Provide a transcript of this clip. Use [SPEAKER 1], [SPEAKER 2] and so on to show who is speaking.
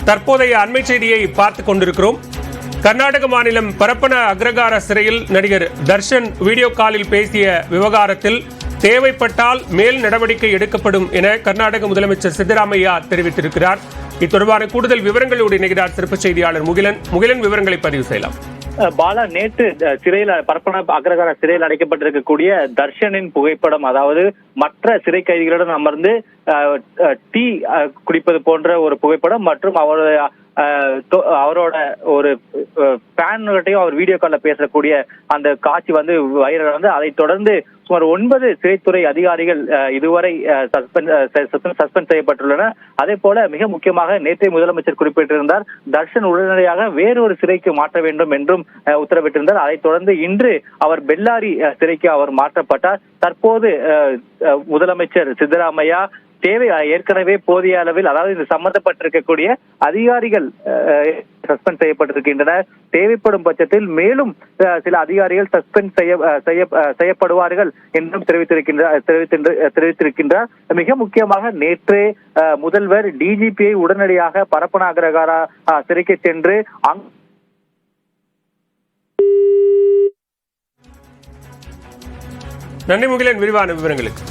[SPEAKER 1] தற்போதைய அண்மை செய்தியை பார்த்துக் கொண்டிருக்கிறோம். கர்நாடக மாநிலம் பரப்பன அக்ரகார சிறையில் நடிகர் தர்ஷன் வீடியோ காலில் பேசிய விவகாரத்தில் தேவைப்பட்டால் மேல் நடவடிக்கை எடுக்கப்படும் என கர்நாடக முதலமைச்சர் சித்தராமையா தெரிவித்திருக்கிறார். இத்தொடர்பான கூடுதல் விவரங்களோடு இணைகிறார் சிறப்பு செய்தியாளர் முகிலன். விவரங்களை பதிவு செய்யலாம்.
[SPEAKER 2] பாலா, நேற்று சிறையில் பரப்பன அக்ரகார சிறையில் அடைக்கப்பட்டிருக்கக்கூடிய தர்ஷனின் புகைப்படம், அதாவது மற்ற சிறை கைதிகளுடன் அமர்ந்து டீ குடிப்பது போன்ற ஒரு புகைப்படம் மற்றும் அவரோட ஒரு ஃபேன்கிட்டையும் அவர் வீடியோ கால்ல பேசக்கூடிய அந்த காட்சி வைரல் வந்து அதை தொடர்ந்து சுமார் 9 சிறைத்துறை அதிகாரிகள் இதுவரை சஸ்பெண்ட் செய்யப்பட்டுள்ளனர். அதே போல மிக முக்கியமாக நேற்றைய முதலமைச்சர் குறிப்பிட்டிருந்தார், தர்ஷன் உடனடியாக வேறொரு சிறைக்கு மாற்ற வேண்டும் என்றும் உத்தரவிட்டிருந்தார். அதைத் தொடர்ந்து இன்று அவர் பெல்லாரி சிறைக்கு அவர் மாற்றப்பட்டார். தற்போது முதலமைச்சர் சித்தராமையா ஏற்கனவே போதிய அளவில், அதாவது இது சம்பந்தப்பட்டிருக்கக்கூடிய அதிகாரிகள் சஸ்பெண்ட் செய்யப்பட்டிருக்கின்றனர். தேவைப்படும் பட்சத்தில் மேலும் சில அதிகாரிகள் சஸ்பெண்ட் செய்யப்படுவார்கள் என்றும் தெரிவித்திருக்கின்றார். மிக முக்கியமாக நேற்றே முதல்வர் டிஜிபியை உடனடியாக பரப்பன அக்ரகாரா சிறைக்கு சென்று
[SPEAKER 1] நன்றி முகிலன், விரிவான விவரங்களுக்கு.